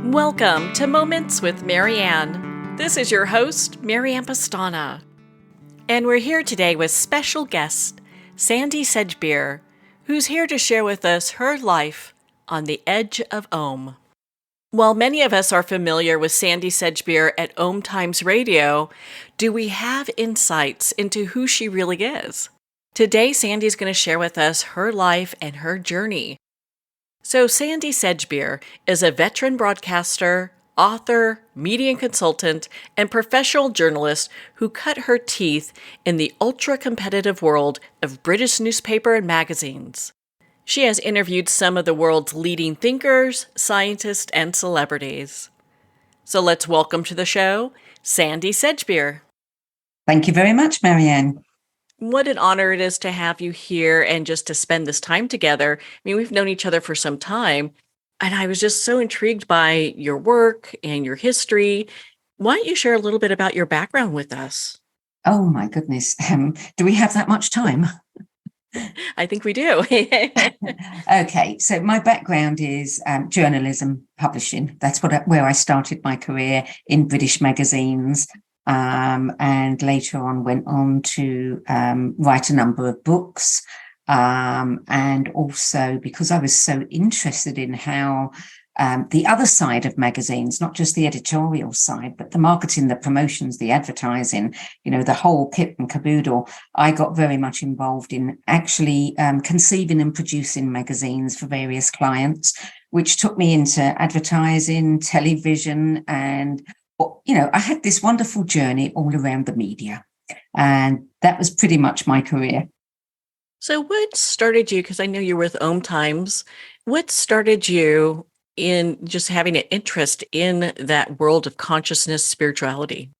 Welcome to Moments with Marianne. This is your host, Marianne Pastana. And we're here today with special guest, Sandie Sedgbeer, who's here to share with us her life on the edge of Om. While many of us are familiar with Sandie Sedgbeer at OMTimes Radio, do we have insights into who she really is? Today, Sandie's going to share with us her life and her journey. So Sandie Sedgbeer is a veteran broadcaster, author, media consultant, and professional journalist who cut her teeth in the ultra-competitive world of British newspaper and magazines. She has interviewed some of the world's leading thinkers, scientists, and celebrities. So let's welcome to the show, Sandie Sedgbeer. Thank you very much, Marianne. What an honor it is to have you here and just to spend this time together. I mean, we've known each other for some time, and I was just so intrigued by your work and your history. Why don't you share a little bit about your background with us? Oh, my goodness. Do we have that much time? I think we do. Okay, so my background is journalism, publishing. That's where I started my career in British magazines. And later on went on to write a number of books. And also because I was so interested in how the other side of magazines, not just the editorial side, but the marketing, the promotions, the advertising, the whole kit and caboodle, I got very much involved in actually conceiving and producing magazines for various clients, which took me into advertising, television, and I had this wonderful journey all around the media, and that was pretty much my career. So what started you, because I know you're with OMTimes, what started you in just having an interest in that world of consciousness, spirituality?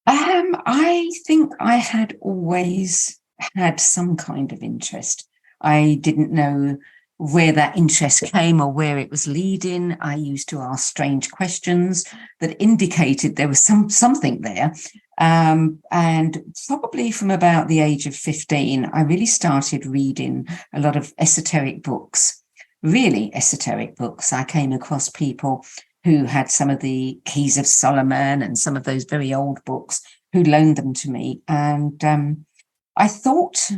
I think I had always had some kind of interest. I didn't know where that interest came or where it was leading. I used to ask strange questions that indicated there was something there. And probably from about the age of 15, I really started reading a lot of esoteric books, really esoteric books. I came across people who had some of the Keys of Solomon and some of those very old books who loaned them to me. And I thought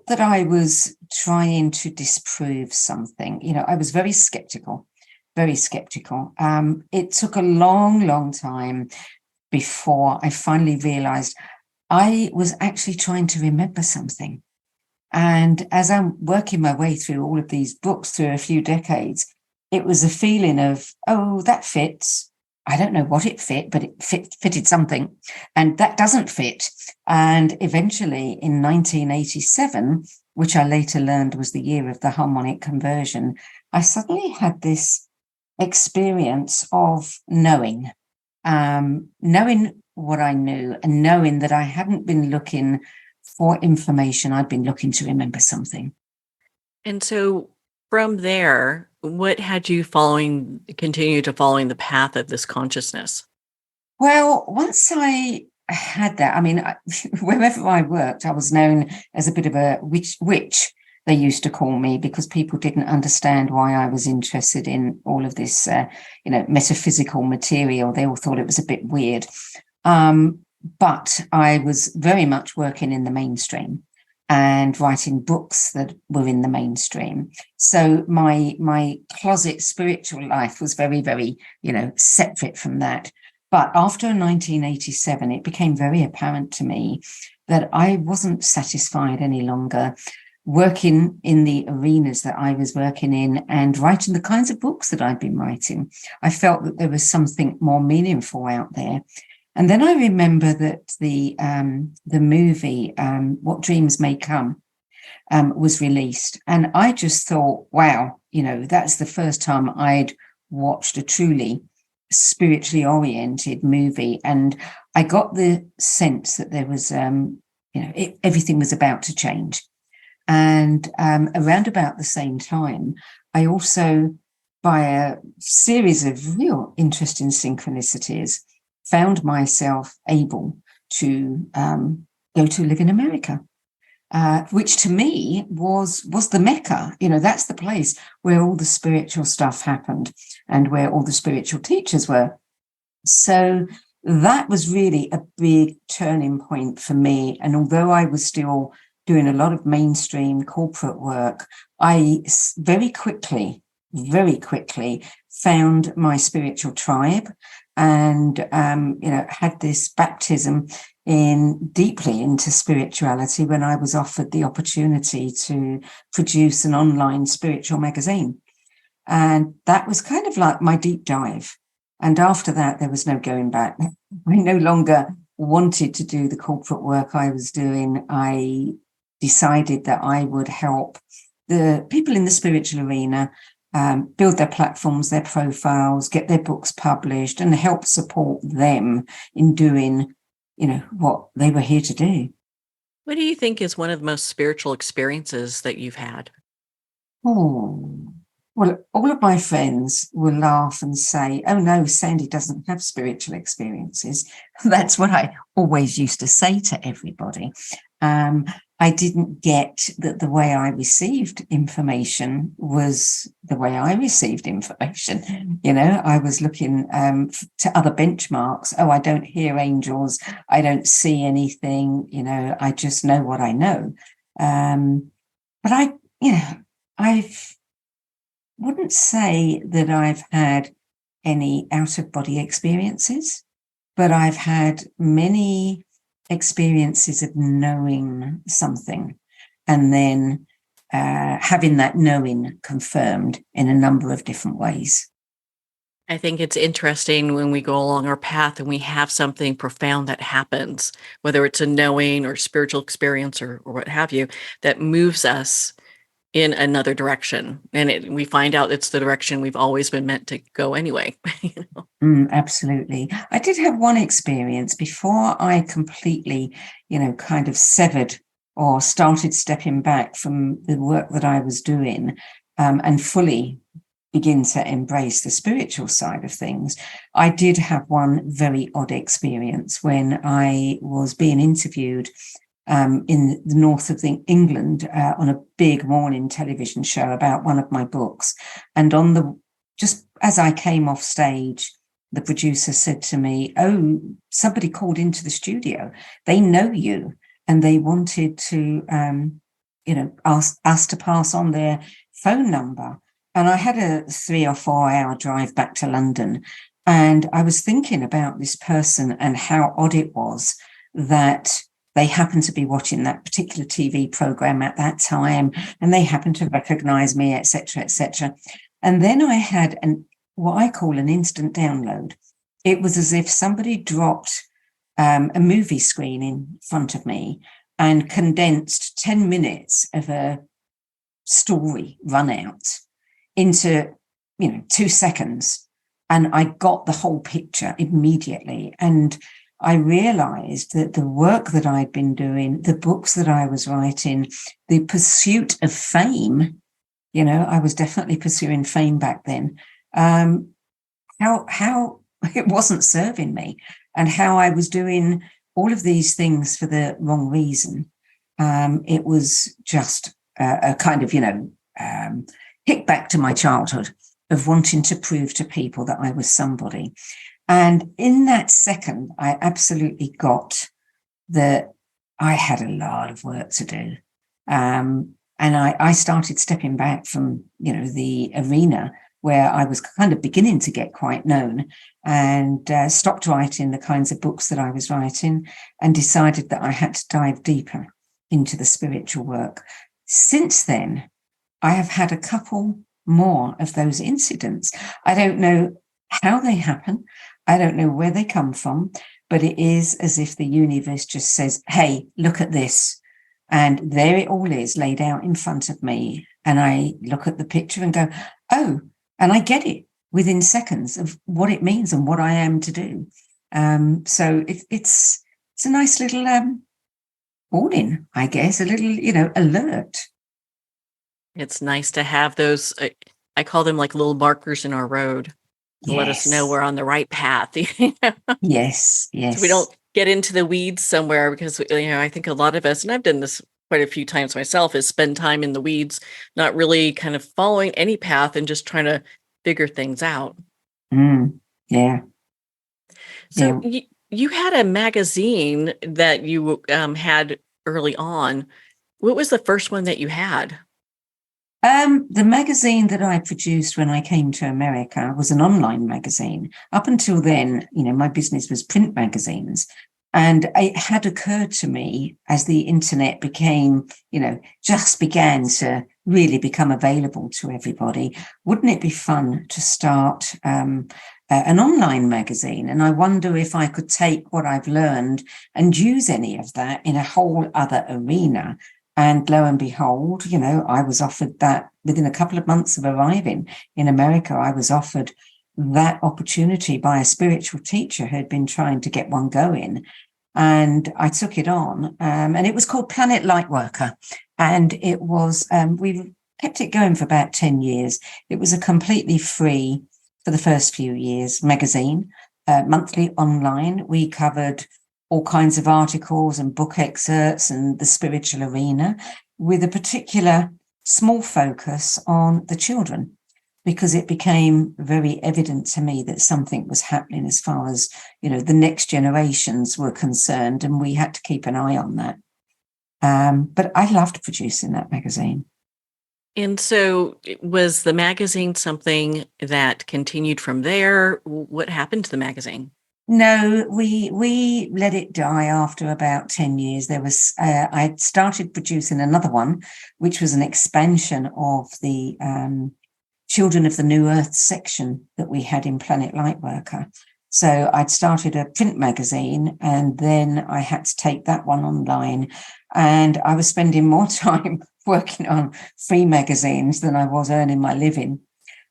that I was trying to disprove something. I was very skeptical, very skeptical. It took a long, long time before I finally realized I was actually trying to remember something. And as I'm working my way through all of these books through a few decades, it was a feeling of, oh, that fits. I don't know what it fit, but it fitted something, and that doesn't fit. And eventually in 1987, which I later learned was the year of the harmonic conversion, I suddenly had this experience of knowing what I knew and knowing that I hadn't been looking for information. I'd been looking to remember something. And so from there, what had you continue to following the path of this consciousness? Well, once I had that, wherever I worked, I was known as a bit of a witch, they used to call me, because people didn't understand why I was interested in all of this, metaphysical material. They all thought it was a bit weird. But I was very much working in the mainstream and writing books that were in the mainstream. So my closet spiritual life was very, very, separate from that. But after 1987, it became very apparent to me that I wasn't satisfied any longer working in the arenas that I was working in and writing the kinds of books that I'd been writing. I felt that there was something more meaningful out there. And then I remember that the movie, What Dreams May Come, was released. And I just thought, wow, that's the first time I'd watched a truly spiritually oriented movie. And I got the sense that there was, everything was about to change. And around about the same time, I also, by a series of real interesting synchronicities, found myself able to go to live in America. which to me was the Mecca. That's the place where all the spiritual stuff happened and where all the spiritual teachers were. So that was really a big turning point for me. And although I was still doing a lot of mainstream corporate work, I very quickly found my spiritual tribe and, had this baptism deeply into spirituality when I was offered the opportunity to produce an online spiritual magazine. And that was kind of like my deep dive. And after that, there was no going back. I no longer wanted to do the corporate work I was doing. I decided that I would help the people in the spiritual arena build their platforms, their profiles, get their books published, and help support them in doing, what they were here to do. What do you think is one of the most spiritual experiences that you've had? Oh, well, all of my friends will laugh and say, oh, no, Sandie doesn't have spiritual experiences. That's what I always used to say to everybody. I didn't get that the way I received information was the way I received information. I was looking to other benchmarks. Oh, I don't hear angels. I don't see anything. I just know what I know. But I wouldn't say that I've had any out-of-body experiences, but I've had many experiences of knowing something and then having that knowing confirmed in a number of different ways. I think it's interesting when we go along our path and we have something profound that happens, whether it's a knowing or spiritual experience or what have you, that moves us in another direction. And we find out it's the direction we've always been meant to go anyway. Absolutely. I did have one experience before I completely, kind of severed or started stepping back from the work that I was doing and fully begin to embrace the spiritual side of things. I did have one very odd experience when I was being interviewed in the north of England on a big morning television show about one of my books. And just as I came off stage, the producer said to me, oh, somebody called into the studio. They know you. And they wanted to, ask us to pass on their phone number. And I had a 3 or 4 hour drive back to London. And I was thinking about this person and how odd it was that they happened to be watching that particular TV program at that time, and they happened to recognize me, et cetera, et cetera. And then I had what I call an instant download. It was as if somebody dropped a movie screen in front of me and condensed 10 minutes of a story run out into, 2 seconds. And I got the whole picture immediately. And I realized that the work that I'd been doing, the books that I was writing, the pursuit of fame, I was definitely pursuing fame back then, how it wasn't serving me and how I was doing all of these things for the wrong reason. It was just a kind of, kick back to my childhood of wanting to prove to people that I was somebody. And in that second, I absolutely got that I had a lot of work to do. And I started stepping back from, the arena where I was kind of beginning to get quite known and stopped writing the kinds of books that I was writing and decided that I had to dive deeper into the spiritual work. Since then, I have had a couple more of those incidents. I don't know how they happen. I don't know where they come from, but it is as if the universe just says, hey, look at this. And there it all is laid out in front of me. And I look at the picture and go, oh, and I get it within seconds of what it means and what I am to do. So it's a nice little warning, I guess, a little, alert. It's nice to have those, I call them like little markers in our road. Yes. Let us know we're on the right path. Yes. So we don't get into the weeds somewhere because, I think a lot of us, and I've done this quite a few times myself, is spend time in the weeds, not really kind of following any path and just trying to figure things out. Yeah. So you had a magazine that you had early on. What was the first one that you had? The magazine that I produced when I came to America was an online magazine. Up until then, my business was print magazines. And it had occurred to me as the internet became, just began to really become available to everybody, wouldn't it be fun to start an online magazine? And I wonder if I could take what I've learned and use any of that in a whole other arena. And lo and behold, I was offered that within a couple of months of arriving in America. I was offered that opportunity by a spiritual teacher who had been trying to get one going. And I took it on, and it was called Planet Lightworker. And it was, we kept it going for about 10 years. It was a completely free, for the first few years, magazine, monthly online. We covered all kinds of articles and book excerpts and the spiritual arena, with a particular small focus on the children, because it became very evident to me that something was happening as far as, the next generations were concerned, and we had to keep an eye on that. But I loved producing that magazine. And so was the magazine something that continued from there? What happened to the magazine? No, we let it die after about 10 years. There was I started producing another one, which was an expansion of the Children of the New Earth section that we had in Planet Lightworker. So I'd started a print magazine, and then I had to take that one online, and I was spending more time working on free magazines than I was earning my living.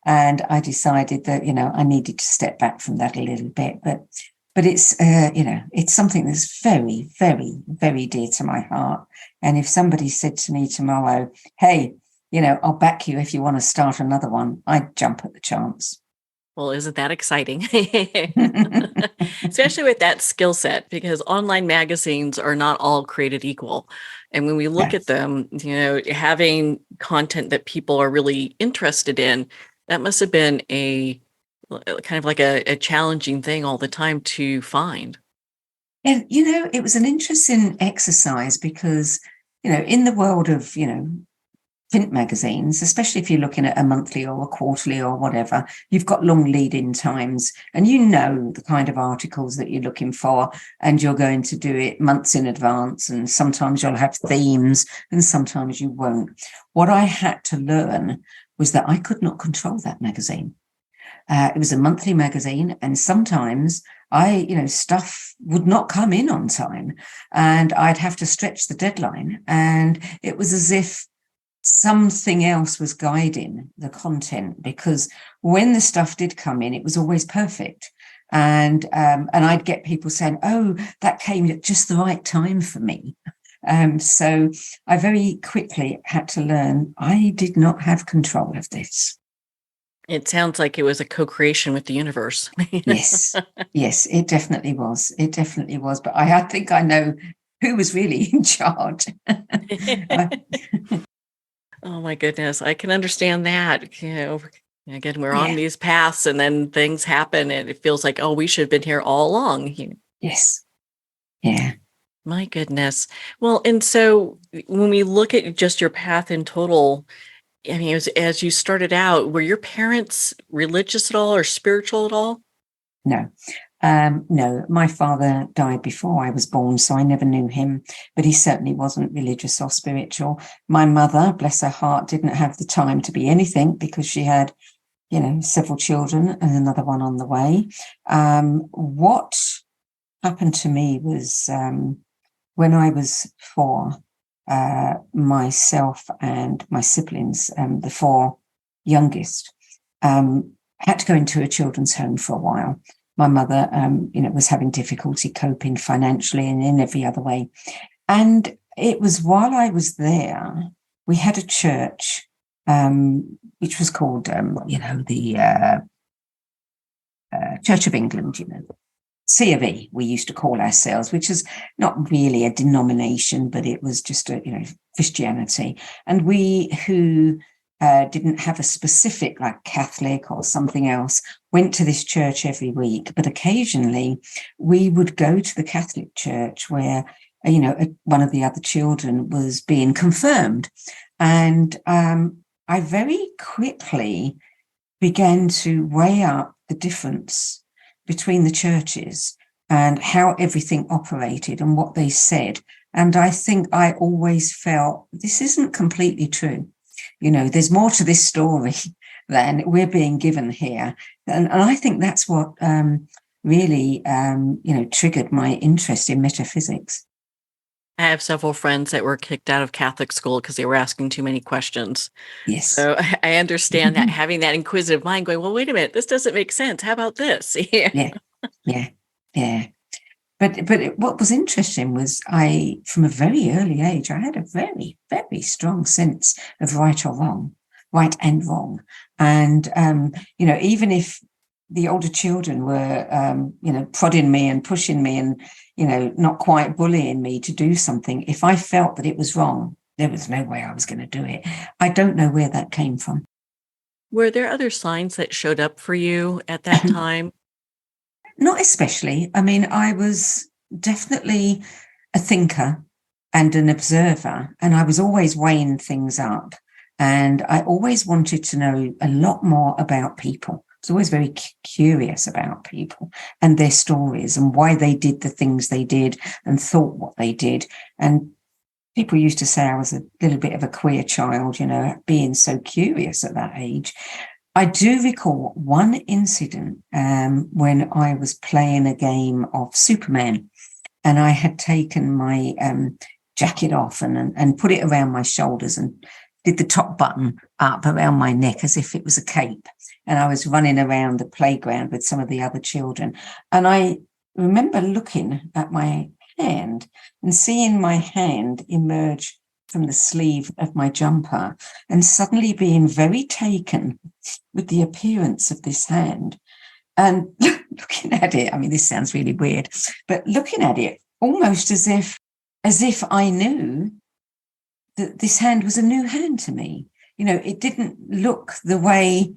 And I decided that, I needed to step back from that a little bit. But it's, it's something that's very, very, very dear to my heart. And if somebody said to me tomorrow, hey, I'll back you if you want to start another one, I'd jump at the chance. Well, isn't that exciting? Especially with that skill set, because online magazines are not all created equal. And when we look at them, having content that people are really interested in, that must have been a kind of like a challenging thing all the time to find. And, it was an interesting exercise because, in the world of, print magazines, especially if you're looking at a monthly or a quarterly or whatever, you've got long lead-in times, and the kind of articles that you're looking for, and you're going to do it months in advance, and sometimes you'll have themes and sometimes you won't. What I had to learn was that I could not control that magazine. It was a monthly magazine, and sometimes stuff would not come in on time, and I'd have to stretch the deadline, and it was as if something else was guiding the content, because when the stuff did come in, it was always perfect. And I'd get people saying, oh, that came at just the right time for me. So I very quickly had to learn I did not have control of this. It sounds like it was a co-creation with the universe. Yes, it definitely was. It definitely was. But I think I know who was really in charge. Oh my goodness, I can understand that. Again, we're on these paths, and then things happen, and it feels like, oh, we should have been here all along. Yes. Yeah. My goodness. Well, and so when we look at just your path in total, I mean, as you started out, were your parents religious at all or spiritual at all? No. No, my father died before I was born, so I never knew him, but he certainly wasn't religious or spiritual. My mother, bless her heart, didn't have the time to be anything because she had, several children and another one on the way. What happened to me was when I was 4, myself and my siblings, the 4 youngest, had to go into a children's home for a while. My mother, was having difficulty coping financially and in every other way. And it was while I was there, we had a church, which was called, the Church of England, C of E, we used to call ourselves, which is not really a denomination, but it was just Christianity. And we who didn't have a specific like Catholic or something else went to this church every week, but occasionally we would go to the Catholic church where one of the other children was being confirmed. And I very quickly began to weigh up the difference between the churches and how everything operated and what they said. And I think I always felt this isn't completely true. There's more to this story than we're being given here. And I think that's what really triggered my interest in metaphysics. I have several friends that were kicked out of Catholic school because they were asking too many questions. Yes. So I understand that, having that inquisitive mind going, well, wait a minute, this doesn't make sense. How about this? Yeah. But what was interesting was from a very early age, I had a very, very strong sense of right or wrong, right and wrong. And, even if the older children were, prodding me and pushing me and, not quite bullying me to do something, if I felt that it was wrong, there was no way I was going to do it. I don't know where that came from. Were there other signs that showed up for you at that time? Not especially. I mean, I was definitely a thinker and an observer, and I was always weighing things up. And I always wanted to know a lot more about people. I was always very curious about people and their stories and why they did the things they did and thought what they did. And people used to say I was a little bit of a queer child, being so curious at that age. I do recall one incident when I was playing a game of Superman, and I had taken my jacket off and put it around my shoulders and did the top button up around my neck as if it was a cape. And I was running around the playground with some of the other children. And I remember looking at my hand and seeing my hand emerge from the sleeve of my jumper and suddenly being very taken with the appearance of this hand. And looking at it, I mean, this sounds really weird, but looking at it almost as if I knew that this hand was a new hand to me. It didn't look the way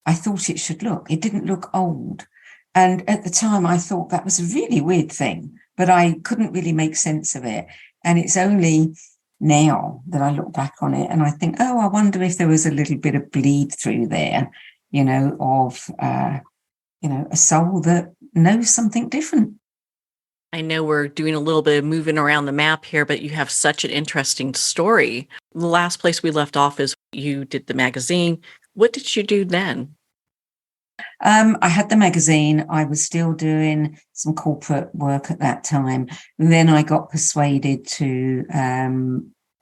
I thought it should look. It didn't look old. And at the time, I thought that was a really weird thing, but I couldn't really make sense of it. And it's only now that I look back on it and I think, oh, I wonder if there was a little bit of bleed through there, of, a soul that knows something different. I know we're doing a little bit of moving around the map here, but you have such an interesting story. The last place we left off is you did the magazine. What did you do then? I had the magazine. I was still doing some corporate work at that time. And then I got persuaded to,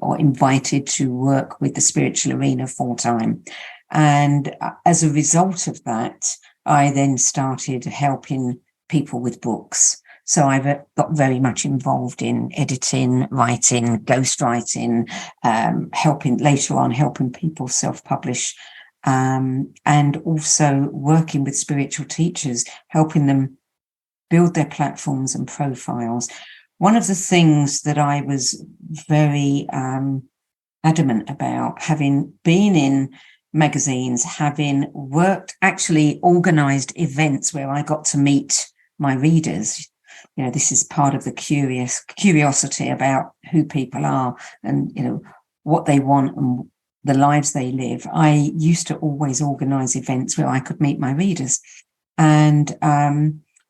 or invited to work with the Spiritual Arena full-time. And as a result of that, I then started helping people with books. So I got very much involved in editing, writing, ghostwriting, helping people self-publish, and also working with spiritual teachers, helping them build their platforms and profiles. One of the things that I was very adamant about, having been in magazines, having worked, actually organized events where I got to meet my readers. This is part of the curiosity about who people are and, what they want and the lives they live. I used to always organize events where I could meet my readers. And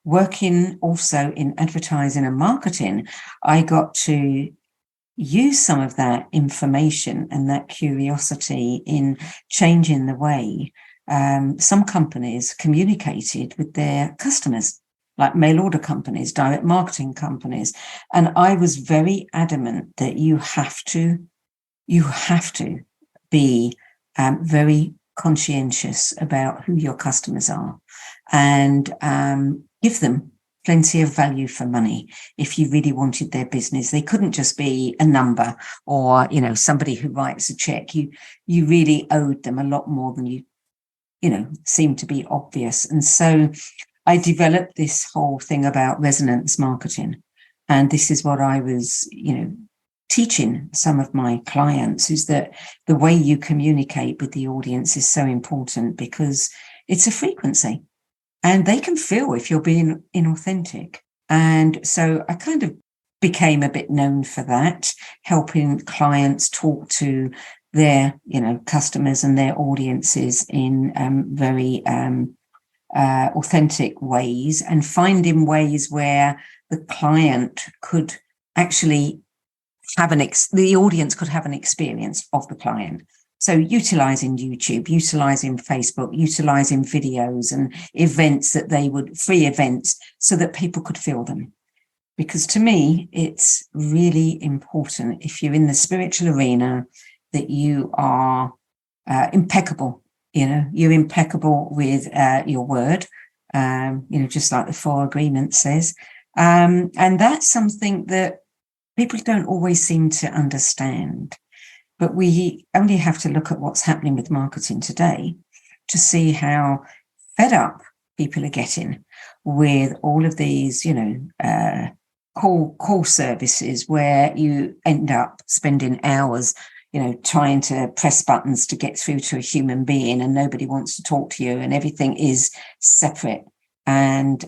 working also in advertising and marketing, I got to use some of that information and that curiosity in changing the way some companies communicated with their customers, like mail order companies, direct marketing companies. And I was very adamant that you have to be very conscientious about who your customers are and give them plenty of value for money. If you really wanted their business, they couldn't just be a number or, somebody who writes a check. You really owed them a lot more than you seemed to be obvious. And so I developed this whole thing about resonance marketing. And this is what I was, teaching some of my clients, is that the way you communicate with the audience is so important, because it's a frequency and they can feel if you're being inauthentic. And so I kind of became a bit known for that, helping clients talk to their, customers and their audiences in very authentic ways, and finding ways where the client could actually have the audience could have an experience of the client. So utilizing YouTube, utilizing Facebook, utilizing videos and events free events, so that people could feel them. Because to me, it's really important, if you're in the spiritual arena, that you are impeccable. You're impeccable with your word, just like the 4 Agreements says. And that's something that people don't always seem to understand. But we only have to look at what's happening with marketing today to see how fed up people are getting with all of these, call services, where you end up spending hours, trying to press buttons to get through to a human being, and nobody wants to talk to you, and everything is separate. And,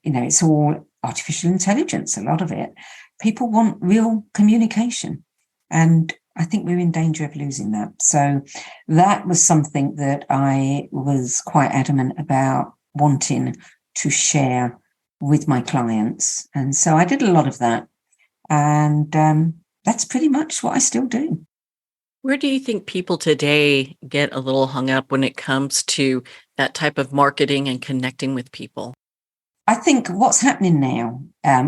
it's all artificial intelligence, a lot of it. People want real communication. And I think we're in danger of losing that. So that was something that I was quite adamant about wanting to share with my clients. And so I did a lot of that. And that's pretty much what I still do. Where do you think people today get a little hung up when it comes to that type of marketing and connecting with people? I think what's happening now,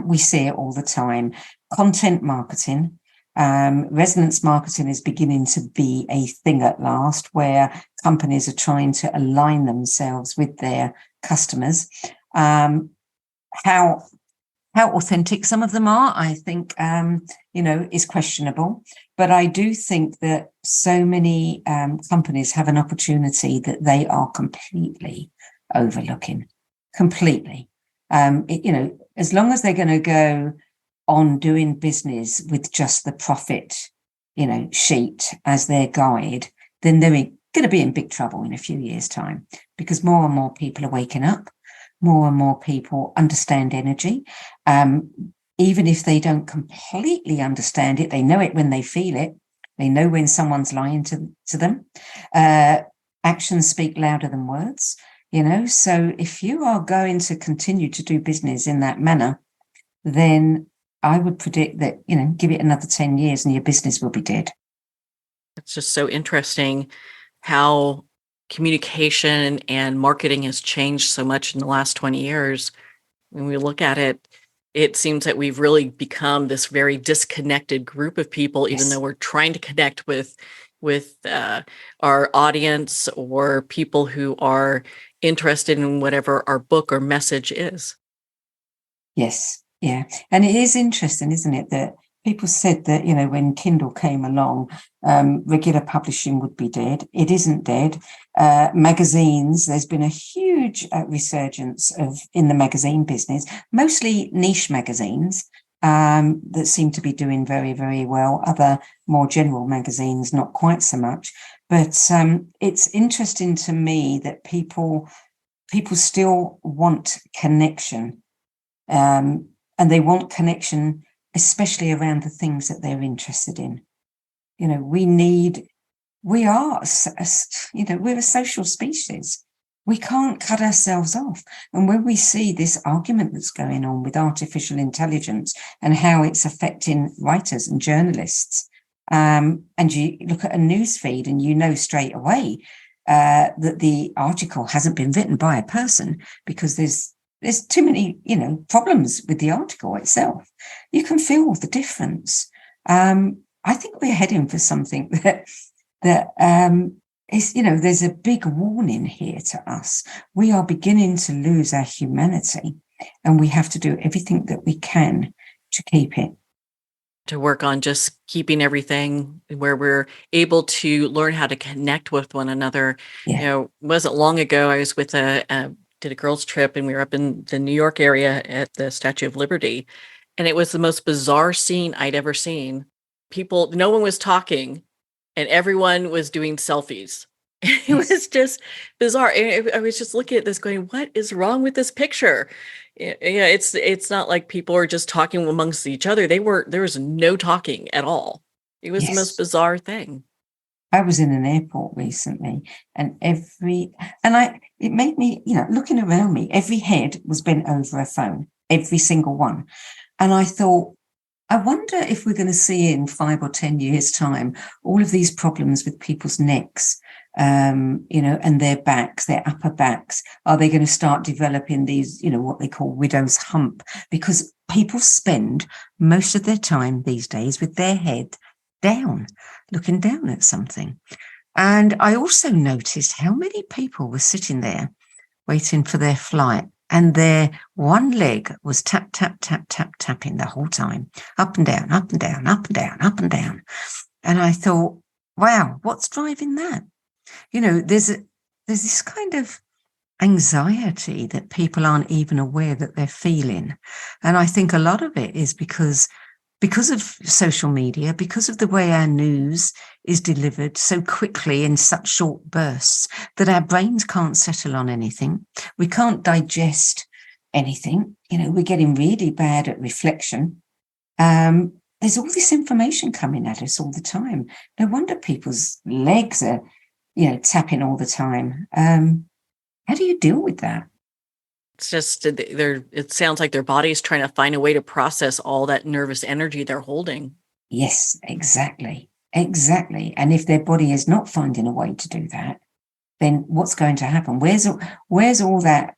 we see it all the time, content marketing, resonance marketing is beginning to be a thing at last, where companies are trying to align themselves with their customers. How authentic some of them are, I think, is questionable. But I do think that so many companies have an opportunity that they are completely overlooking, completely. As long as they're going to go on doing business with just the profit, sheet as their guide, then they're going to be in big trouble in a few years' time, because more and more people are waking up. More and more people understand energy. Even if they don't completely understand it, they know it when they feel it. They know when someone's lying to them. Actions speak louder than words. So if you are going to continue to do business in that manner, then I would predict that, give it another 10 years and your business will be dead. It's just so interesting how communication and marketing has changed so much in the last 20 years. When we look at it, it seems that we've really become this very disconnected group of people, even though we're trying to connect with our audience or people who are interested in whatever our book or message is. Yes. Yeah. And it is interesting, isn't it, that people said that, when Kindle came along, regular publishing would be dead. It isn't dead. Magazines, there's been a huge resurgence in the magazine business, mostly niche magazines that seem to be doing very, very well. Other more general magazines, not quite so much. But it's interesting to me that people still want connection. And they want connection, especially around the things that they're interested in. We're a social species. We can't cut ourselves off. And when we see this argument that's going on with artificial intelligence and how it's affecting writers and journalists, and you look at a news feed and straight away that the article hasn't been written by a person, because there's too many, problems with the article itself. You can feel the difference. I think we're heading for something that is, there's a big warning here to us. We are beginning to lose our humanity, and we have to do everything that we can to keep it. To work on just keeping everything where we're able to learn how to connect with one another. Yeah. It wasn't long ago, I was with a did a girls' trip, and we were up in the New York area at the Statue of Liberty, and it was the most bizarre scene I'd ever seen. No one was talking, and everyone was doing selfies. It was just bizarre. And I was just looking at this going, what is wrong with this picture? Yeah, it's not like people are just talking amongst each other. There was no talking at all. It was the most bizarre thing. I was in an airport recently, and it made me, looking around me, every head was bent over a phone, every single one. And I thought, I wonder if we're going to see in 5 or 10 years' time, all of these problems with people's necks, and their backs, their upper backs, are they going to start developing these, what they call widow's hump? Because people spend most of their time these days with their head down, looking down at something. And I also noticed how many people were sitting there waiting for their flight, and their one leg was tap, tap, tap, tap, tapping the whole time, up and down, up and down, up and down, up and down. And I thought, wow, what's driving that? There's this kind of anxiety that people aren't even aware that they're feeling. And I think a lot of it is because of social media, because of the way our news is delivered so quickly in such short bursts that our brains can't settle on anything. We can't digest anything. We're getting really bad at reflection. There's all this information coming at us all the time. No wonder people's legs are, tapping all the time. How do you deal with that? It's just, it sounds like their body's trying to find a way to process all that nervous energy they're holding. Yes, exactly. Exactly. And if their body is not finding a way to do that, then what's going to happen? Where's all that,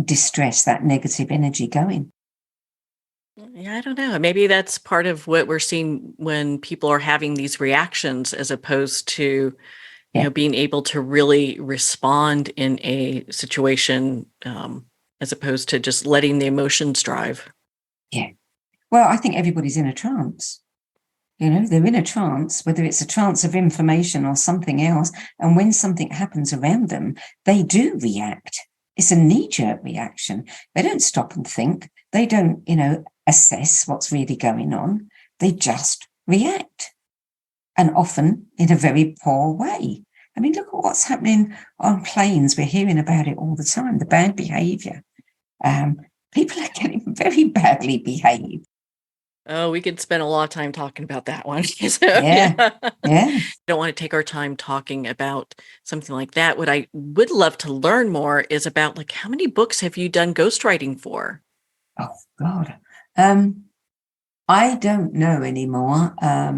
distress, that negative energy going? Yeah, I don't know. Maybe that's part of what we're seeing when people are having these reactions, as opposed to, being able to really respond in a situation, as opposed to just letting the emotions drive. Yeah. Well, I think everybody's in a trance. They're in a trance, whether it's a trance of information or something else. And when something happens around them, they do react. It's a knee-jerk reaction. They don't stop and think. They don't, assess what's really going on. They just react. And often in a very poor way. I mean, look at what's happening on planes. We're hearing about it all the time, the bad behavior. People are getting very badly behaved. Oh, we could spend a lot of time talking about that one. Yeah. I don't want to take our time talking about something like that. What I would love to learn more is about, how many books have you done ghostwriting for? Oh, God. I don't know anymore. A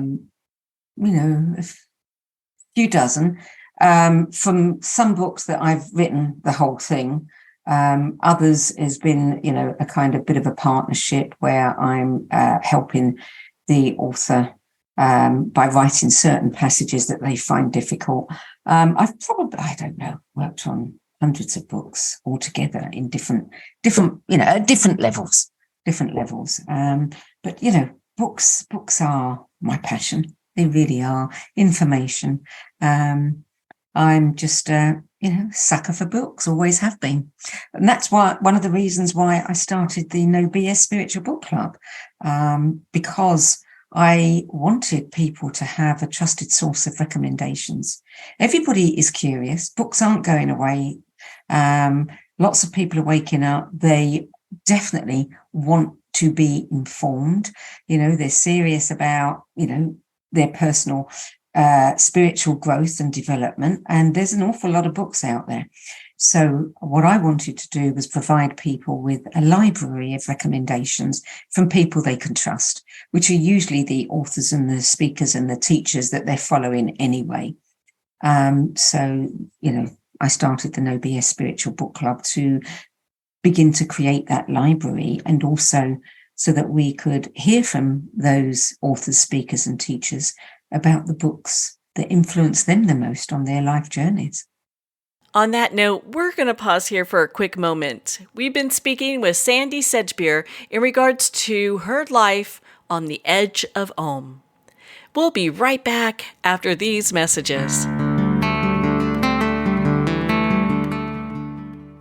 few dozen. From some books that I've written the whole thing. Others has been, a kind of bit of a partnership where I'm helping the author by writing certain passages that they find difficult. I've probably, worked on hundreds of books altogether in different, different levels. But books are my passion. They really are. Information. I'm just sucker for books, always have been. And that's one of the reasons why I started the No BS Spiritual Book Club, because I wanted people to have a trusted source of recommendations. Everybody is curious. Books aren't going away. Lots of people are waking up. They definitely want to be informed. They're serious about, their personal spiritual growth and development. And there's an awful lot of books out there. So what I wanted to do was provide people with a library of recommendations from people they can trust, which are usually the authors and the speakers and the teachers that they're following anyway. So, I started the No BS Spiritual Book Club to begin to create that library, and also so that we could hear from those authors, speakers, and teachers about the books that influence them the most on their life journeys. On that note, we're going to pause here for a quick moment. We've been speaking with Sandie Sedgbeer in regards to her life on the edge of Om. We'll be right back after these messages.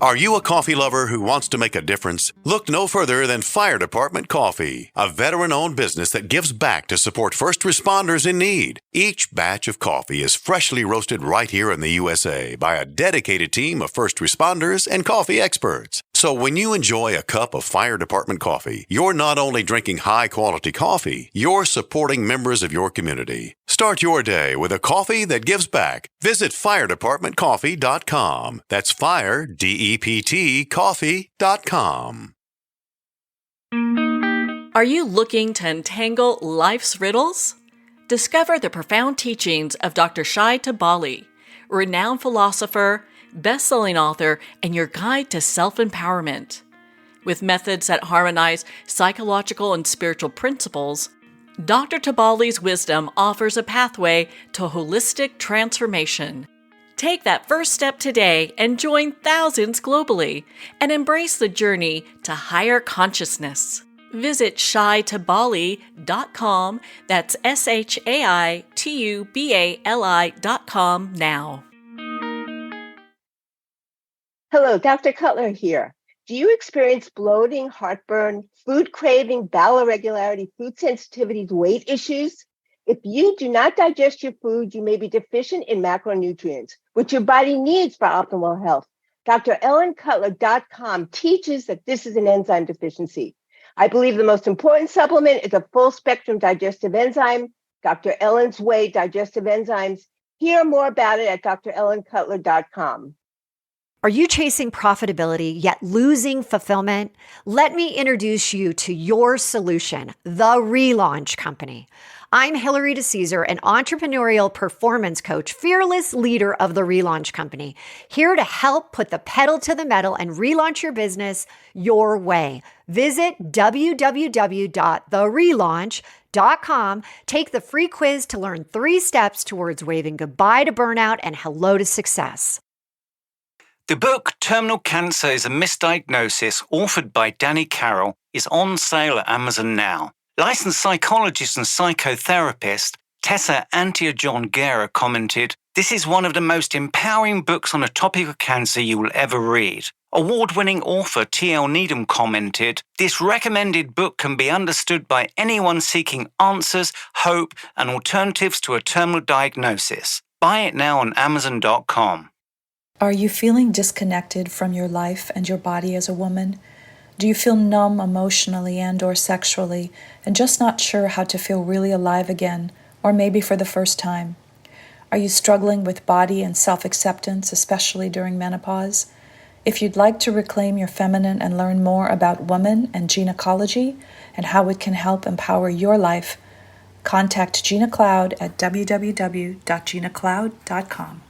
Are you a coffee lover who wants to make a difference? Look no further than Fire Department Coffee, a veteran-owned business that gives back to support first responders in need. Each batch of coffee is freshly roasted right here in the USA by a dedicated team of first responders and coffee experts. So when you enjoy a cup of Fire Department coffee, you're not only drinking high-quality coffee, you're supporting members of your community. Start your day with a coffee that gives back. Visit firedepartmentcoffee.com. That's fire, D-E-P-T, coffee.com. Are you looking to untangle life's riddles? Discover the profound teachings of Dr. Shai Tabali, renowned philosopher, best-selling author, and your guide to self-empowerment. With methods that harmonize psychological and spiritual principles, Dr. Tabali's wisdom offers a pathway to holistic transformation. Take that first step today and join thousands globally and embrace the journey to higher consciousness. Visit shaitabali.com, that's SHAITUBALI.com now. Hello, Dr. Cutler here. Do you experience bloating, heartburn, food craving, bowel irregularity, food sensitivities, weight issues? If you do not digest your food, you may be deficient in macronutrients, which your body needs for optimal health. DrEllenCutler.com teaches that this is an enzyme deficiency. I believe the most important supplement is a full-spectrum digestive enzyme, Dr. Ellen's Way Digestive Enzymes. Hear more about it at DrEllenCutler.com. Are you chasing profitability yet losing fulfillment? Let me introduce you to your solution, the Relaunch Company. I'm Hillary DeCesar, an entrepreneurial performance coach, fearless leader of the Relaunch Company, here to help put the pedal to the metal and relaunch your business your way. Visit www.therelaunch.com. Take the free quiz to learn 3 steps towards waving goodbye to burnout and hello to success. The book Terminal Cancer is a Misdiagnosis, authored by Danny Carroll, is on sale at Amazon now. Licensed psychologist and psychotherapist Tessa Antiojon-Guerra commented, "This is one of the most empowering books on the topic of cancer you will ever read." Award-winning author T.L. Needham commented, "This recommended book can be understood by anyone seeking answers, hope, and alternatives to a terminal diagnosis. Buy it now on Amazon.com. Are you feeling disconnected from your life and your body as a woman? Do you feel numb emotionally and/or sexually and just not sure how to feel really alive again, or maybe for the first time? Are you struggling with body and self-acceptance, especially during menopause? If you'd like to reclaim your feminine and learn more about women and gynecology and how it can help empower your life, contact Gina Cloud at www.ginacloud.com.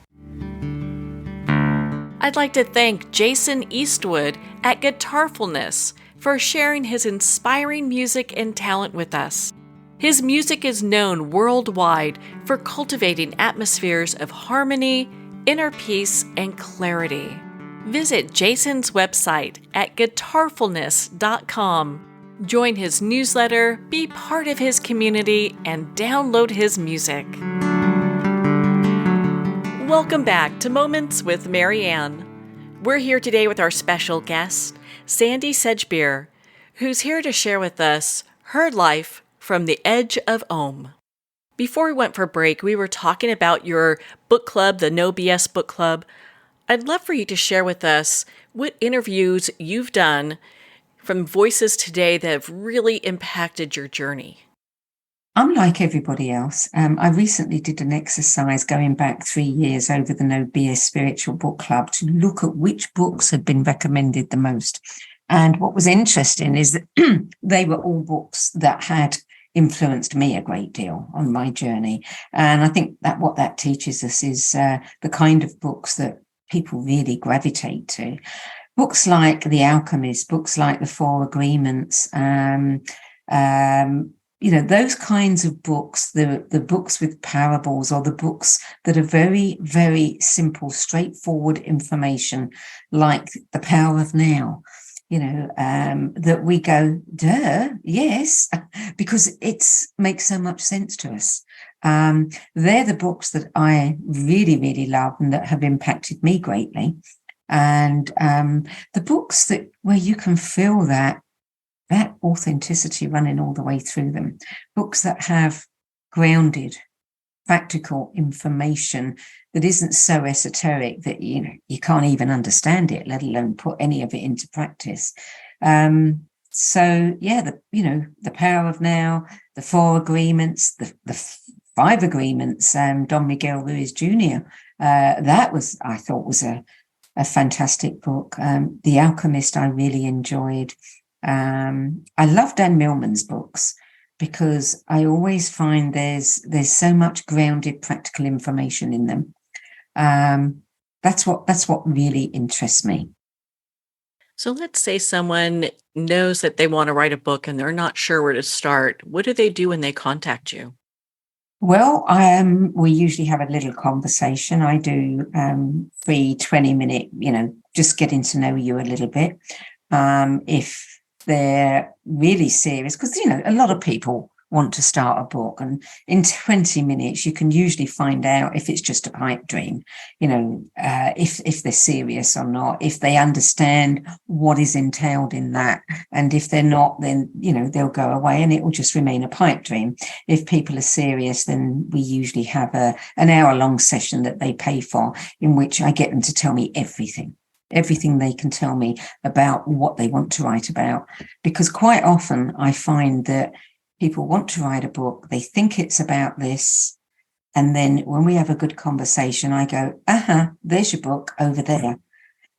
I'd like to thank Jason Eastwood at Guitarfulness for sharing his inspiring music and talent with us. His music is known worldwide for cultivating atmospheres of harmony, inner peace, and clarity. Visit Jason's website at guitarfulness.com. Join his newsletter, be part of his community, and download his music. Welcome back to Moments with Marianne. We're here today with our special guest, Sandie Sedgbeer, who's here to share with us her life from the edge of Om. Before we went for break, we were talking about your book club, the No BS Book Club. I'd love for you to share with us what interviews you've done from voices today that have really impacted your journey. Unlike everybody else, I recently did an exercise going back 3 years over the No BS Spiritual Book Club to look at which books had been recommended the most. And what was interesting is that they were all books that had influenced me a great deal on my journey. And I think that what that teaches us is the kind of books that people really gravitate to. Books like The Alchemist, books like The Four Agreements, those kinds of books, the books with parables, or the books that are very, very simple, straightforward information, like The Power of Now, that we go, duh, yes, because it makes so much sense to us. They're the books that I really, really love and that have impacted me greatly. And the books where you can feel that authenticity running all the way through them, books that have grounded, practical information that isn't so esoteric that you can't even understand it, let alone put any of it into practice. So yeah, the Power of Now, the 4 Agreements, the 5 Agreements, Don Miguel Ruiz Jr. That was, I thought, was a fantastic book. The Alchemist, I really enjoyed. I love Dan Millman's books because I always find there's so much grounded practical information in them. That's what really interests me. So let's say someone knows that they want to write a book and they're not sure where to start. What do they do when they contact you? Well, we usually have a little conversation. I do free 20-minute, just getting to know you a little bit. If they're really serious, because, a lot of people want to start a book, and in 20 minutes you can usually find out if it's just a pipe dream, if they're serious or not, if they understand what is entailed in that, and if they're not, then they'll go away and it will just remain a pipe dream. If people are serious, then we usually have an hour-long session that they pay for, in which I get them to tell me everything they can tell me about what they want to write about, because quite often I find that people want to write a book, they think it's about this, and then when we have a good conversation, I go, there's your book over there.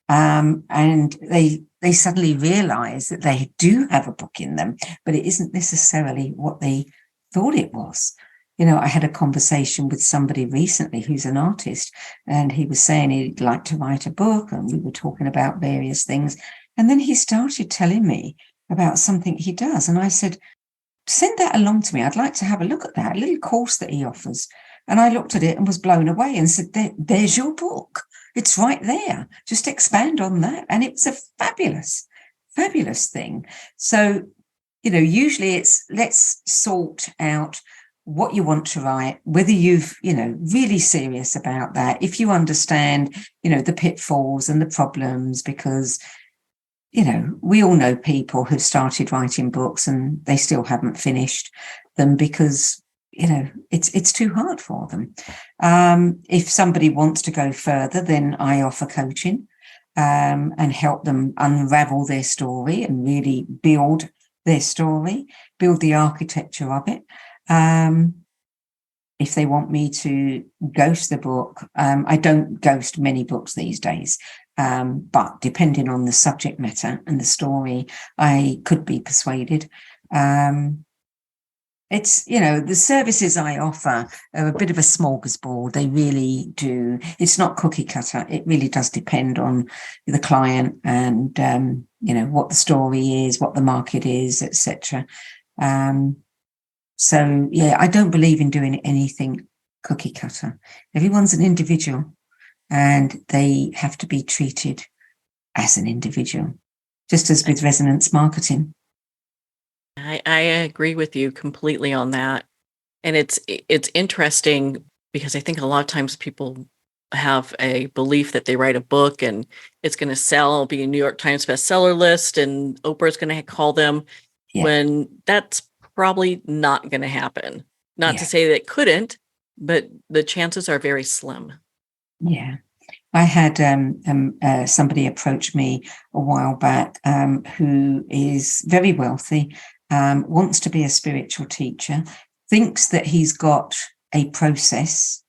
And they suddenly realize that they do have a book in them, but it isn't necessarily what they thought it was. I had a conversation with somebody recently who's an artist, and he was saying he'd like to write a book, and we were talking about various things. And then he started telling me about something he does. And I said, send that along to me. I'd like to have a look at that, a little course that he offers. And I looked at it and was blown away and said, there's your book. It's right there. Just expand on that. And it's a fabulous, fabulous thing. So, usually it's, let's sort out what you want to write, whether you've, really serious about that, if you understand, the pitfalls and the problems, because we all know people who've started writing books and they still haven't finished them because, it's too hard for them. If somebody wants to go further, then I offer coaching and help them unravel their story and really build their story, build the architecture of it. If they want me to ghost the book, I don't ghost many books these days. But depending on the subject matter and the story, I could be persuaded. It's, the services I offer are a bit of a smorgasbord. They really do. It's not cookie cutter. It really does depend on the client and, what the story is, what the market is, etc. So, yeah, I don't believe in doing anything cookie cutter. Everyone's an individual and they have to be treated as an individual, just as with resonance marketing. I agree with you completely on that. And it's interesting because I think a lot of times people have a belief that they write a book and it's going to sell, be a New York Times bestseller list, and Oprah's going to call them, when that's probably not going to happen. Not to say that it couldn't, but the chances are very slim. Yeah. I had somebody approach me a while back who is very wealthy, wants to be a spiritual teacher, thinks that he's got a process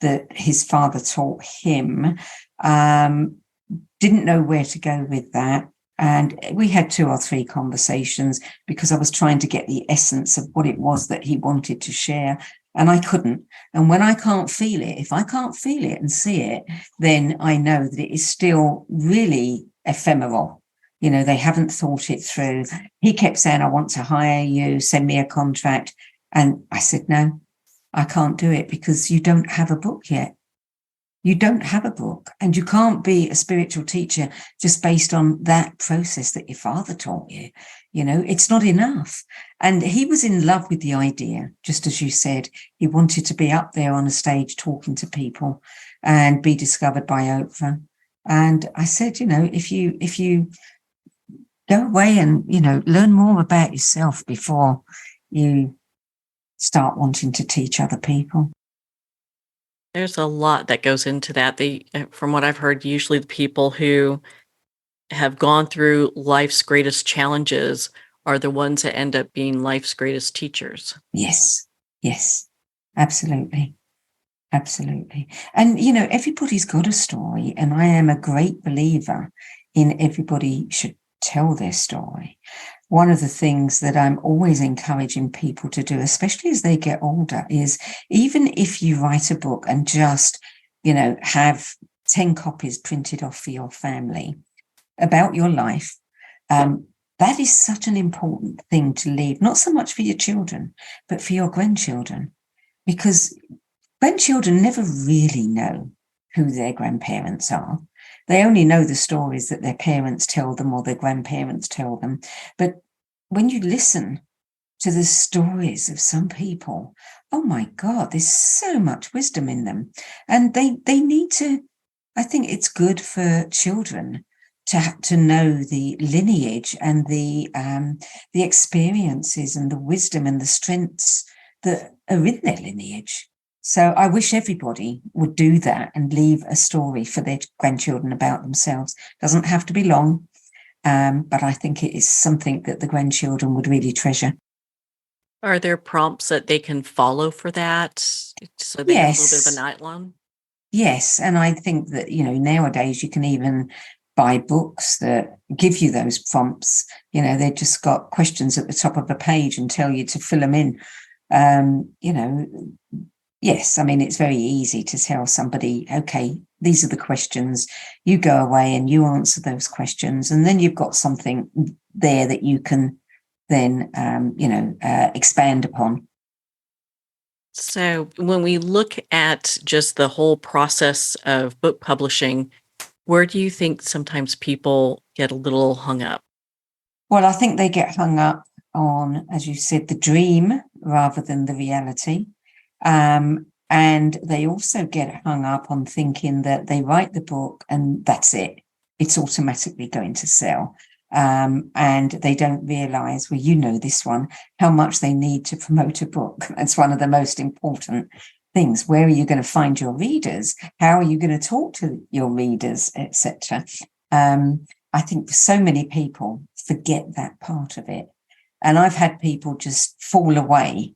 that his father taught him, didn't know where to go with that. And we had 2 or 3 conversations because I was trying to get the essence of what it was that he wanted to share. And I couldn't. And when I can't feel it, if I can't feel it and see it, then I know that it is still really ephemeral. They haven't thought it through. He kept saying, I want to hire you, send me a contract. And I said, no, I can't do it because you don't have a book yet. You don't have a book, and you can't be a spiritual teacher just based on that process that your father taught you. It's not enough. And he was in love with the idea, just as you said. He wanted to be up there on a stage talking to people and be discovered by Oprah. And I said, if you go away and, learn more about yourself before you start wanting to teach other people. There's a lot that goes into that. From what I've heard, usually the people who have gone through life's greatest challenges are the ones that end up being life's greatest teachers. Yes, absolutely. Absolutely. And, everybody's got a story, and I am a great believer in everybody should tell their story. One of the things that I'm always encouraging people to do, especially as they get older, is even if you write a book and just, have 10 copies printed off for your family about your life, that is such an important thing to leave, not so much for your children, but for your grandchildren, because grandchildren never really know who their grandparents are. They only know the stories that their parents tell them or their grandparents tell them. But when you listen to the stories of some people, oh my God, there's so much wisdom in them. And they need to, I think it's good for children to know the lineage and the experiences and the wisdom and the strengths that are in their lineage. So I wish everybody would do that and leave a story for their grandchildren about themselves. Doesn't have to be long, but I think it is something that the grandchildren would really treasure. Are there prompts that they can follow for that? So they have a little bit of an outline? Yes, and I think that, nowadays you can even buy books that give you those prompts. They've just got questions at the top of a page and tell you to fill them in. Yes, I mean, it's very easy to tell somebody, okay, these are the questions, you go away and you answer those questions. And then you've got something there that you can then, expand upon. So when we look at just the whole process of book publishing, where do you think sometimes people get a little hung up? Well, I think they get hung up on, as you said, the dream rather than the reality. And they also get hung up on thinking that they write the book and that's it. It's automatically going to sell. And they don't realize, well, this one, how much they need to promote a book. That's one of the most important things. Where are you going to find your readers? How are you going to talk to your readers, etc.? I think so many people forget that part of it. And I've had people just fall away.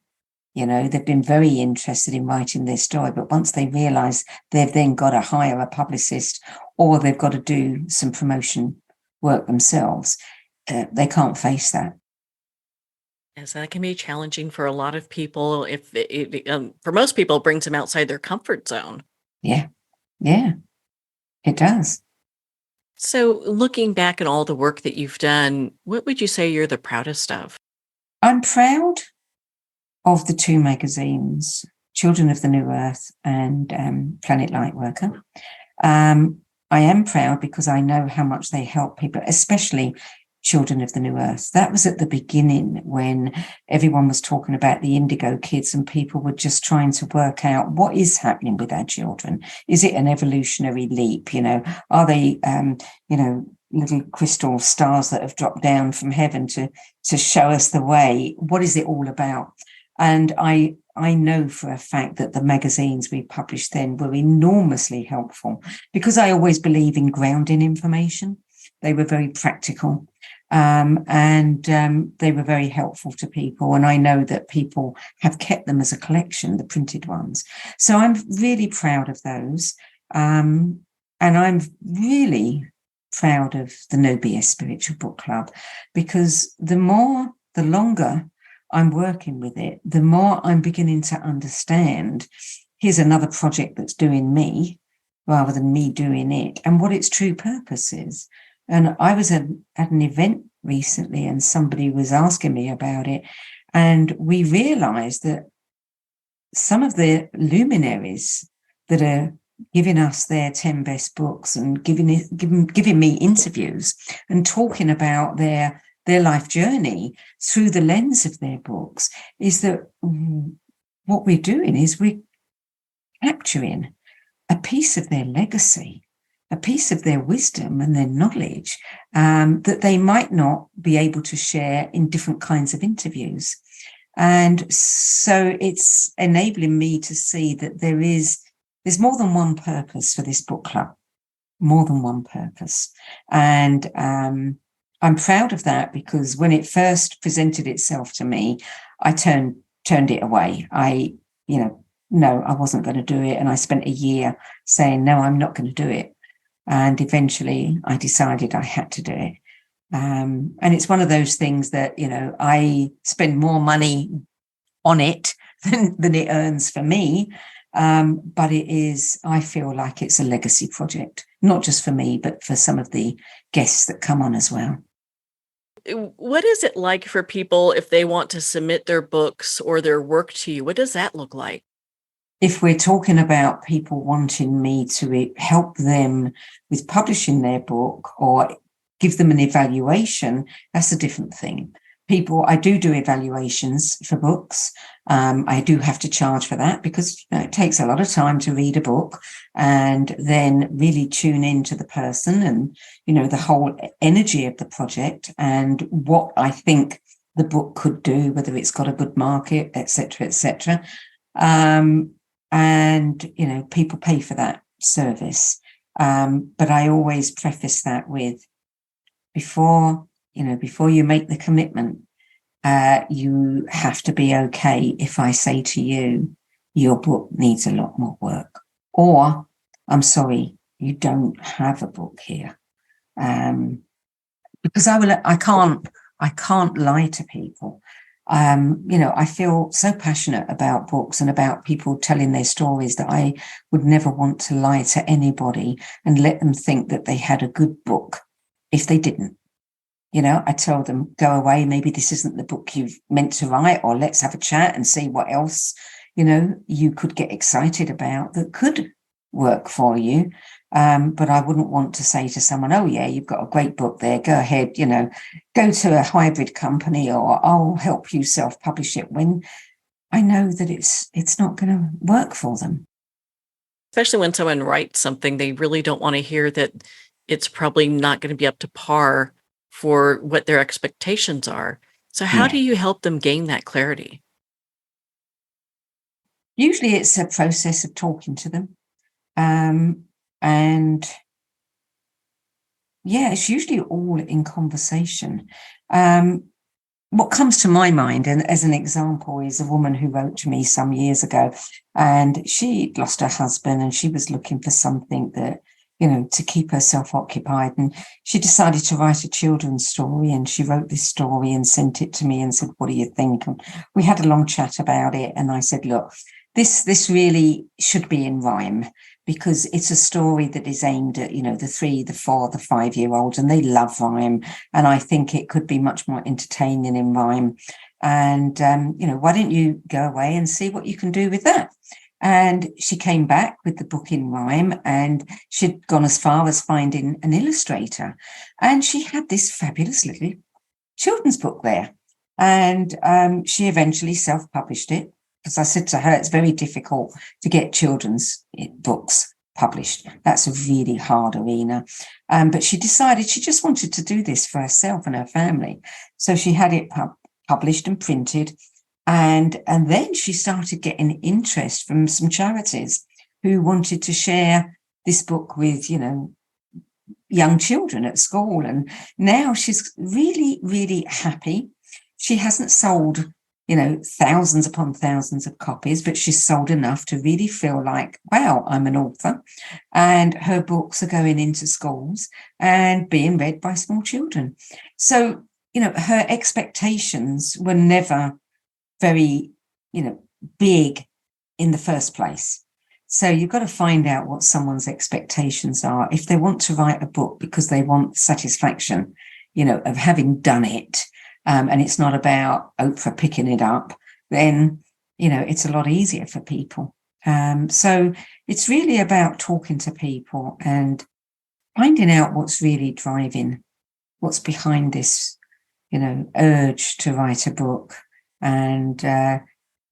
They've been very interested in writing their story, but once they realize they've then got to hire a publicist or they've got to do some promotion work themselves, they can't face that. Yes, that can be challenging for a lot of people. If for most people, it brings them outside their comfort zone. Yeah, it does. So looking back at all the work that you've done, what would you say you're the proudest of? I'm proud of the two magazines, Children of the New Earth and Planet Lightworker. I am proud because I know how much they help people, especially Children of the New Earth. That was at the beginning when everyone was talking about the indigo kids and people were just trying to work out what is happening with our children. Is it an evolutionary leap? Are they, little crystal stars that have dropped down from heaven to show us the way? What is it all about? And I know for a fact that the magazines we published then were enormously helpful because I always believe in grounding information. They were very practical and they were very helpful to people. And I know that people have kept them as a collection, the printed ones. So I'm really proud of those. And I'm really proud of the No BS Spiritual Book Club because the longer I'm working with it, the more I'm beginning to understand here's another project that's doing me rather than me doing it and what its true purpose is. And I was at an event recently and somebody was asking me about it. And we realized that some of the luminaries that are giving us their 10 best books and giving me interviews and talking about their life journey through the lens of their books is that what we're doing is we're capturing a piece of their legacy a piece of their wisdom and their knowledge that they might not be able to share in different kinds of interviews. And so it's enabling me to see that there's more than one purpose for this book club, more than one purpose. And I'm proud of that, because when it first presented itself to me, I turned it away. No, I wasn't going to do it. And I spent a year saying, no, I'm not going to do it. And eventually I decided I had to do it. And it's one of those things that, I spend more money on it than it earns for me. But I feel like it's a legacy project, not just for me, but for some of the guests that come on as well. What is it like for people if they want to submit their books or their work to you? What does that look like? If we're talking about people wanting me to help them with publishing their book or give them an evaluation, that's a different thing. I do evaluations for books. I do have to charge for that, because it takes a lot of time to read a book and then really tune into the person and, the whole energy of the project and what I think the book could do, whether it's got a good market, et cetera, et cetera. And, people pay for that service. But I always preface that with, before you make the commitment, you have to be okay if I say to you, your book needs a lot more work, or I'm sorry, you don't have a book here. Because I can't lie to people. I feel so passionate about books and about people telling their stories that I would never want to lie to anybody and let them think that they had a good book if they didn't. I tell them, go away, maybe this isn't the book you've meant to write, or let's have a chat and see what else, you could get excited about that could work for you. But I wouldn't want to say to someone, oh yeah, you've got a great book there, go ahead, go to a hybrid company, or I'll help you self-publish it, when I know that it's not going to work for them. Especially when someone writes something, they really don't want to hear that it's probably not going to be up to par for what their expectations are. So how do you help them gain that clarity? Usually it's a process of talking to them. And it's usually all in conversation. What comes to my mind, and as an example, is a woman who wrote to me some years ago, and she lost her husband and she was looking for something that, to keep herself occupied. And she decided to write a children's story, and she wrote this story and sent it to me and said, what do you think? And we had a long chat about it. And I said, look, this really should be in rhyme, because it's a story that is aimed at, the 3, the 4, the 5-year-olds, and they love rhyme. And I think it could be much more entertaining in rhyme. And, why don't you go away and see what you can do with that? And she came back with the book in rhyme, and she'd gone as far as finding an illustrator. And she had this fabulous little children's book there. And she eventually self-published it, because I said to her, it's very difficult to get children's books published. That's a really hard arena. But she decided she just wanted to do this for herself and her family. So she had it published and printed. And then she started getting interest from some charities who wanted to share this book with, young children at school. And now she's really, really happy. She hasn't sold, thousands upon thousands of copies, but she's sold enough to really feel like, wow, I'm an author. And her books are going into schools and being read by small children. So, her expectations were never very, big in the first place. So you've got to find out what someone's expectations are. If they want to write a book because they want satisfaction, of having done it, and it's not about Oprah picking it up, then, it's a lot easier for people. So it's really about talking to people and finding out what's really driving, what's behind this, urge to write a book, and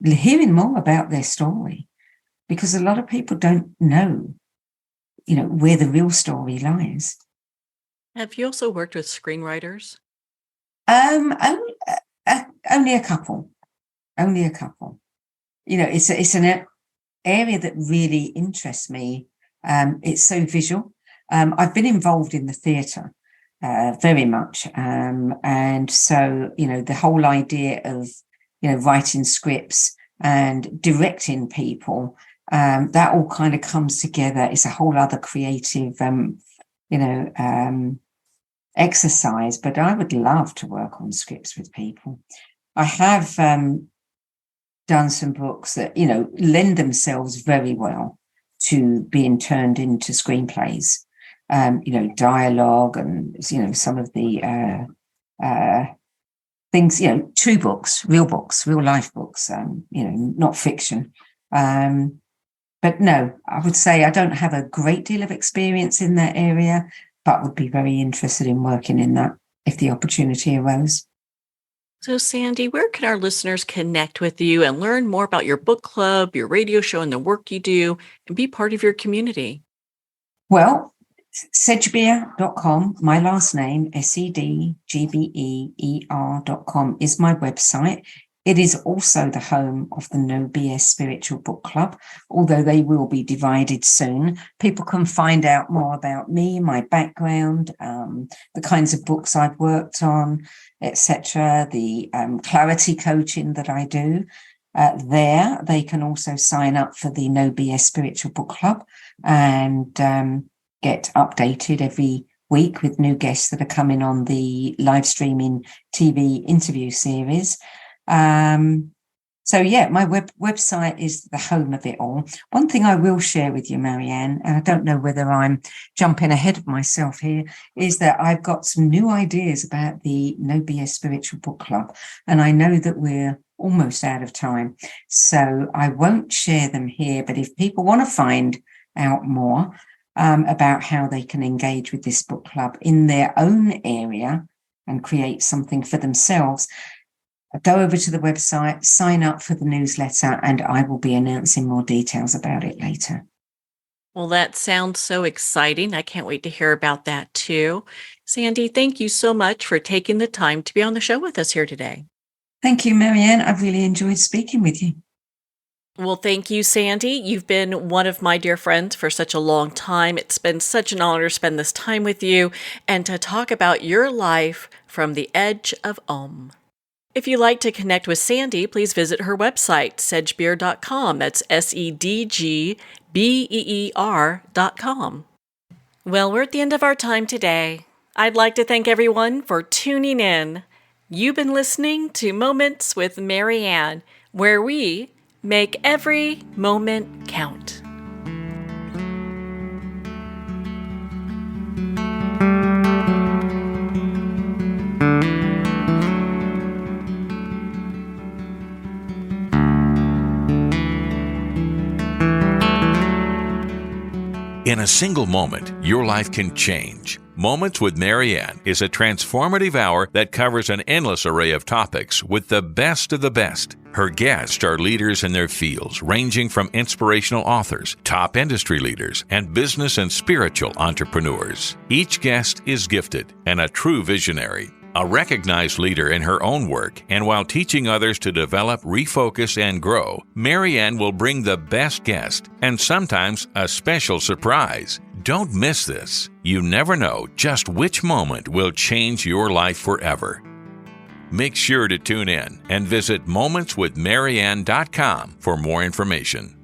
hearing more about their story, because a lot of people don't know where the real story lies. Have you also worked with screenwriters? Only a couple. It's an area that really interests me. It's so visual. I've been involved in the theatre very much. And so, the whole idea of, writing scripts and directing people, that all kind of comes together. It's a whole other creative, exercise, but I would love to work on scripts with people. I have done some books that, lend themselves very well to being turned into screenplays, dialogue and, some of the things, 2 books, real life books, not fiction. But no, I would say I don't have a great deal of experience in that area, but would be very interested in working in that if the opportunity arose. So, Sandie, where can our listeners connect with you and learn more about your book club, your radio show, and the work you do, and be part of your community? Well, Sedgbeer.com, my last name, SEDGBEER.com, is my website. It is also the home of the No BS Spiritual Book Club, although they will be divided soon. People can find out more about me, my background, the kinds of books I've worked on, etc., the clarity coaching that I do. There, they can also sign up for the No BS Spiritual Book Club and get updated every week with new guests that are coming on the live streaming TV interview series. So yeah, my website is the home of it all. One thing I will share with you, Marianne, and I don't know whether I'm jumping ahead of myself here, is that I've got some new ideas about the No BS Spiritual Book Club, and I know that we're almost out of time, so I won't share them here. But if people want to find out more about how they can engage with this book club in their own area and create something for themselves, go over to the website, sign up for the newsletter, and I will be announcing more details about it later. Well, that sounds so exciting. I can't wait to hear about that too. Sandie, thank you so much for taking the time to be on the show with us here today. Thank you, Marianne. I've really enjoyed speaking with you. Well, thank you, Sandie. You've been one of my dear friends for such a long time. It's been such an honor to spend this time with you and to talk about your life from the edge of Om. If you'd like to connect with Sandie, please visit her website, sedgbeer.com. That's SEDGBEER.com. Well, we're at the end of our time today. I'd like to thank everyone for tuning in. You've been listening to Moments with Marianne, where we make every moment count. In a single moment, your life can change. Moments with Marianne is a transformative hour that covers an endless array of topics with the best of the best. Her guests are leaders in their fields, ranging from inspirational authors, top industry leaders, and business and spiritual entrepreneurs. Each guest is gifted and a true visionary, a recognized leader in her own work, and while teaching others to develop, refocus, and grow, Marianne will bring the best guest and sometimes a special surprise. Don't miss this. You never know just which moment will change your life forever. Make sure to tune in and visit momentswithmarianne.com for more information.